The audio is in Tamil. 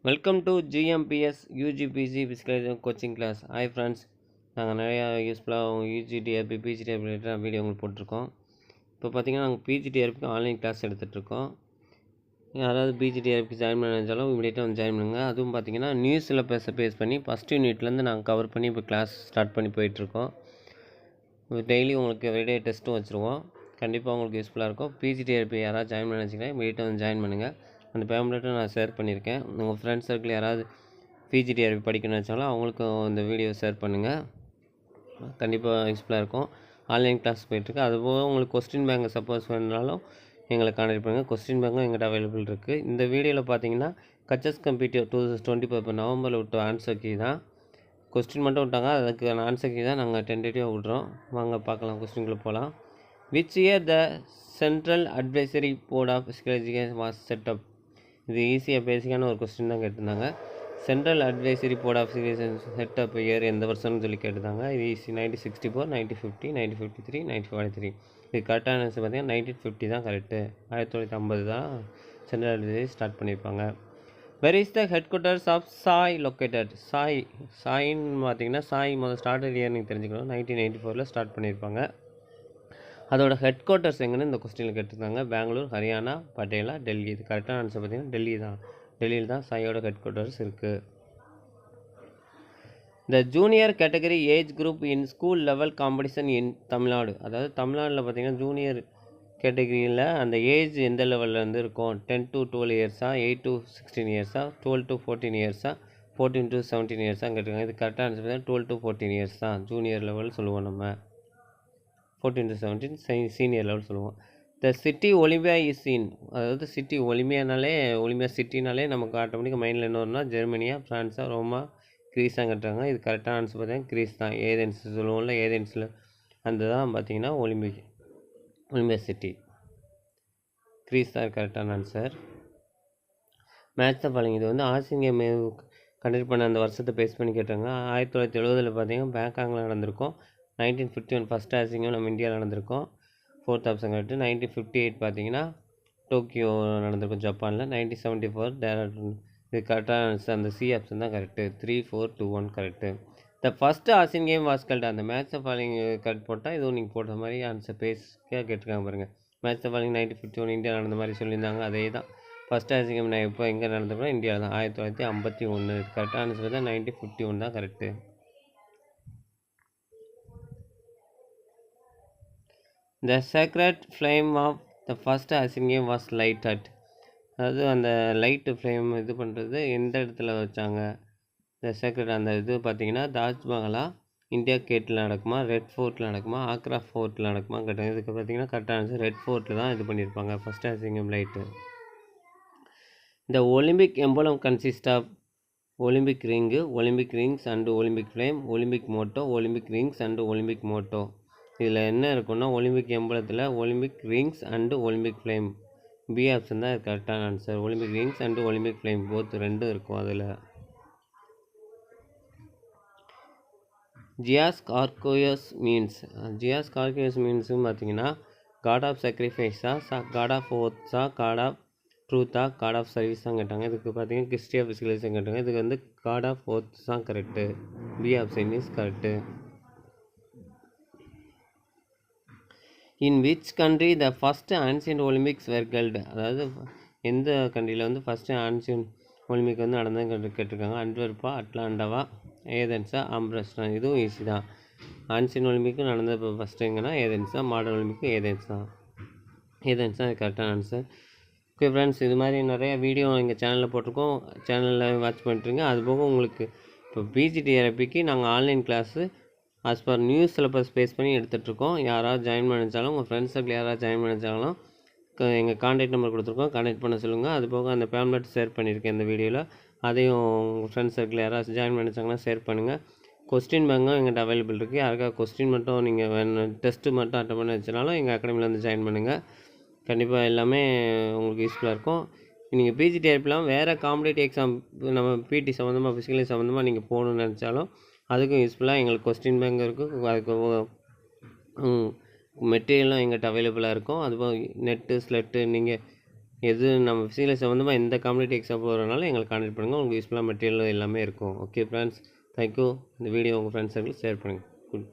Welcome to GMBS UGBC physical coaching class. Hi friends, நாங்கள் நிறையா யூஸ்ஃபுல்லாக யூஜிடிஆர்பி பிஜிடிஆர்பி ரிலேட்டடாக வீடியோ உங்களுக்கு போட்டிருக்கோம். இப்போ பார்த்தீங்கன்னா நாங்கள் பிஜிடிஆர்பிக்கு ஆன்லைன் கிளாஸ் எடுத்துகிட்ருக்கோம். யாராவது பிஜிடிஆர்பிக்கு ஜாயின் பண்ண நினச்சாலும் இமீடியட்டாக வந்து ஜாயின் பண்ணுங்கள். அதுவும் பார்த்தீங்கன்னா நியூ சிலபஸை பேஸ் பண்ணி ஃபஸ்ட் யூனிட்லேருந்து நாங்கள் கவர் பண்ணி இப்போ கிளாஸ் ஸ்டார்ட் பண்ணி போயிட்டுருக்கோம். டெய்லி உங்களுக்கு எவ்ரிடே டெஸ்ட்டும் வச்சுருவோம். கண்டிப்பாக உங்களுக்கு யூஸ்ஃபுல்லாக இருக்கும். பிஜிடிஆர்பி யாராவது ஜாயின் பண்ண நினச்சிங்கன்னா இமீடியட்டாக வந்து ஜாயின் பண்ணுங்கள். அந்த பேம்ப்ளெட்டும் நான் ஷேர் பண்ணியிருக்கேன். உங்கள் ஃப்ரெண்ட்ஸ் சர்க்கிள் யாராவது பிஜிடிஆர்பி படிக்கணும்னு நினச்சாலும் அவங்களுக்கும் இந்த வீடியோ ஷேர் பண்ணுங்கள். கண்டிப்பாக யூஸ்ஃபுல்லாக இருக்கும். ஆன்லைன் கிளாஸ் போயிட்டுருக்கு. அதுபோக உங்களுக்கு கொஸ்டின் பேங்க் சப்போஸ் வேணுனாலும் எங்களை கான்டாக்ட் பண்ணுங்கள். கொஸ்டின் பேங்க்கும் எங்கிட்ட அவைலபிள் இருக்குது. இந்த வீடியோவில் பார்த்தீங்கன்னா கச்சஸ் கம்ப்யூட்டர் 2024 இப்போ நவம்பரில் விட்ட ஆன்சர் கீ தான். கொஸ்டின் மட்டும் விட்டாங்க, அதுக்கான ஆன்சர் கீ தான் நாங்கள் டென்டேட்டிவாக விட்றோம். வாங்க பார்க்கலாம், கொஸ்டின்குள்ளே போகலாம். Which year the central advisory board of physical education was set up? இது ஈஸியாக பேசிக்கான ஒரு கொஸ்டின் தான் கேட்டிருந்தாங்க. Central advisory board of education set up year எந்த வருஷம்னு சொல்லி கேட்டிருந்தாங்க. இது ஈஸி. 1964, 1950, 1953, 1943. இது கரெக்டான ஆன்சர் பார்த்தீங்கன்னா 1950 தான் கரெக்டு. 1950 தான் சென்ட்ரல் அட்வைசரி ஸ்டார்ட் பண்ணியிருப்பாங்க. Where is the headquarters of SAI located? சாயின்னு பார்த்தீங்கன்னா முதல் ஸ்டார்டட் இயர் நீங்கள் தெரிஞ்சுக்கணும். 1994 ஸ்டார்ட் பண்ணியிருப்பாங்க. அதோட ஹெட் குவார்ட்டர்ஸ் எங்கன்னு இந்த கொஸ்டினில் கேட்டிருந்தாங்க. பெங்களூர், ஹரியானா, பட்டேலா, டெல்லி. இது கரெக்டான ஆன்சர் பார்த்தீங்கன்னா டெல்லி தான். டெல்லியில் தான் சாயோட ஹெட் குவார்ட்டர்ஸ் இருக்குது. The junior category age group in school level competition in Tamil Nadu. அதாவது தமிழ்நாட்டில் பார்த்தீங்கன்னா ஜூனியர் கேட்டகரியில் அந்த ஏஜ் எந்த லெவலில் இருக்கும்? 10 to 12 இயர்ஸா, 8 to 16 இயர்ஸா, 12 to 14 இயர்ஸா, 14 to 17 இயர்ஸாக கேட்டிருக்காங்க. இது கரெக்டாக ஆன்சர் பார்த்தீங்கன்னா 12 to 14 இயர்ஸ் தான் ஜூனியர் லெவல் சொல்லுவோம். நம்ம 14 to 17 சீனியர் லெவல் சொல்லுவோம். த சிட்டி ஒலிம்பியா இஸ் இன், அதாவது சிட்டி ஒலிம்பியா சிட்டினாலே நமக்கு ஆட்டோமேட்டிக்காக மைண்டில் என்ன வரும்னா ஜெர்மனியா, ஃப்ரான்ஸா, ரோமா, கிரீஸாக கட்டுறாங்க. இது கரெக்டான ஆன்சர் பார்த்தீங்கன்னா கிரீஸ் தான். ஏதென்ஸ் சொல்லுவோம்ல, ஏதென்ஸில் அந்த தான் பார்த்தீங்கன்னா ஒலிம்பியா சிட்டி. கிரீஸ் தான் கரெக்டான ஆன்சர். மேட்ச் தான் ஃபாலோயிங். இது வந்து ஆசியன் கேம் கண்டக்ட் பண்ண அந்த வருஷத்தை பேஸ் பண்ணி கேட்டாங்க. 1970 பார்த்தீங்கன்னா பேங்காங்கில் நடந்திருக்கும். 1951 ஃபஸ்ட் ஆசியன் கேம் நம்ம இந்தியாவில் நடந்திருக்கும். 4th option correct. 1958 பார்த்தீங்கன்னா டோக்கியோ நடந்திருக்கும் ஜப்பானில். 1974 டேராடூன். இது கரெக்டான ஆன்சர். அந்த சி ஆப்ஷன் தான் correct. 3, 4, 2, 1 correct. The first Asian game was held. அந்த மேட்ச் ஃபாலோயிங் கரெக்ட் போட்டால் இதுவும் நீங்கள் போட்ட மாதிரி ஆன்சர் பேஸ்க்காக கேட்டிருக்காங்க பாருங்கள். மேட்ச் ஃபாலோயிங் 1951 இந்தியா நடந்த மாதிரி சொல்லியிருந்தாங்க. அதே தான். ஃபஸ்ட் ஆசியன் கேம் நான் எப்போ எங்கே நடந்தப்போ இந்தியாவில் தான். 1951. கரெக்டான ஆன்சர் தான் 1951 தான் correct. The sacred flame of the first Asian game was lighted. அதாவது அந்த லைட்டு ஃப்ளேம் இது பண்ணுறது எந்த இடத்துல வச்சாங்க? த சேக்ரட் அந்த இது பார்த்தீங்கன்னா தாஜ்மஹாலா, இந்தியா கேட்டில் நடக்குமா, ரெட் ஃபோர்ட்டில் நடக்குமா, ஆக்ரா ஃபோர்ட்டில் நடக்குமா கேட்டாங்க. இதுக்கு பார்த்தீங்கன்னா கரெக்டான ஆன்சர் ரெட் ஃபோர்ட்டில் தான் இது பண்ணியிருப்பாங்க first Asian game light. The Olympic emblem consist of Olympic ring, Olympic rings and Olympic flame, Olympic motto, Olympic rings and Olympic motto. இதில் என்ன இருக்குன்னா ஒலிம்பிக் எம்பளத்தில் Olympic rings and Olympic flame. B option தான் கரெக்டான answer. Olympic rings and Olympic flame both ரெண்டும் இருக்கும் அதில். ஜியாஸ்கார்கியோஸ் மீன்ஸும் பார்த்தீங்கன்னா காட் ஆஃப் சாக்ரிஃபைஸா, காட் ஆஃப் ஓத்ஸா, காட் ஆஃப் ட்ரூத்தா, காட் ஆஃப் சர்வீஸ் தான் கேட்டாங்க. இதுக்கு பார்த்தீங்கன்னா கிறிஸ்டி ஆஃப் ஃபிசிக்கலிசம் கேட்டாங்க. இதுக்கு வந்து காட் ஆஃப் ஓத்ஸ் தான் correct. B option is correct. In which country the first ancient Olympics were held? அதாவது எந்த கண்ட்ரியில் வந்து ஃபஸ்ட்டு ஆன்சியன்ட் ஒலிம்பிக் வந்து நடந்தது கேட்டிருக்காங்க. அன்ட்வெர்ப்பா, அட்லாண்டாவா, ஏதென்ஸா, ஆம்ஸ்டர்டாம். இதுவும் ஈஸி தான். ஆன்சியன்ட் ஒலிம்பிக்கும் நடந்த இப்போ ஃபஸ்ட்டு எங்கன்னா ஏதென்ஸ் தான். மாடர்ன் ஒலிம்பிக்கும் ஏதென்ஸ் தான். ஏதென்ஸ் தான் கரெக்டான ஆன்சர். ஓகே ஃப்ரெண்ட்ஸ், இது மாதிரி நிறைய வீடியோ எங்கள் சேனலில் போட்டிருக்கோம். சேனலில் வாட்ச் பண்ணிட்டுருங்க. அதுபோக உங்களுக்கு இப்போ பிஜிடிஆர்பிக்கு நாங்கள் online class as per new syllabus base பண்ணி எடுத்துகிட்ருக்கோம். யாராவது ஜாயின் பண்ணிச்சாலும் உங்கள் ஃப்ரெண்ட்ஸ் சர்க்கிள் யாராவது ஜாயின் பண்ணிச்சாலும் எங்கள் கான்டாக்ட் நம்பர் கொடுத்துருக்கோம், கான்டாக்ட் பண்ண சொல்லுங்கள். அது போக அந்த பேம்ப்ளெட் ஷேர் பண்ணியிருக்கேன் இந்த வீடியோவில். அதையும் உங்கள் ஃப்ரெண்ட்ஸ் சர்க்கிள் யாராவது ஜாயின் பண்ணிச்சாங்கன்னா ஷேர் பண்ணுங்கள். கொஸ்டின் பேங்கும் எங்கள்கிட்ட அவைலபிள் இருக்குது. யாருக்காவது கொஸ்டின் மட்டும் நீங்கள் வேணும், டெஸ்ட்டு மட்டும் அட்டன் பண்ணி வச்சுனாலும் எங்கள் அகாடமியில் வந்து ஜாயின் பண்ணுங்கள். கண்டிப்பாக எல்லாமே உங்களுக்கு யூஸ்ஃபுல்லாக இருக்கும். நீங்கள் பிஜிடிஆர்பிலாம் வேறு காம்படிட்டிவ் எக்ஸாம் நம்ம பிடி சம்மந்தமாக ஃபிசிக்கல் சம்மந்தமாக நீங்கள் போகணுன்னு நினச்சாலும் அதுக்கும் யூஸ்ஃபுல்லாக எங்களுக்கு கொஸ்டின் பேங்க் இருக்குது. அதுக்கு மெட்டீரியலும் எங்கள்கிட்ட அவைலபிளாக இருக்கும். அதுபோல் நெட்டு ஸ்லெட்டு நீங்கள் எது நம்ம ஃபிசிக்கல் சம்மந்தமாக எந்த காம்படிட்டிவ் எக்ஸாம் போகிறனால எங்களை கான்டாக்ட் பண்ணுங்கள். உங்களுக்கு யூஸ்ஃபுல்லாக மெட்டீரியல் எல்லாமே இருக்கும். Okay friends, thank you. இந்த வீடியோ உங்கள் ஃப்ரெண்ட்ஸ் சர்க்கிள் ஷேர் பண்ணுங்கள். குட்.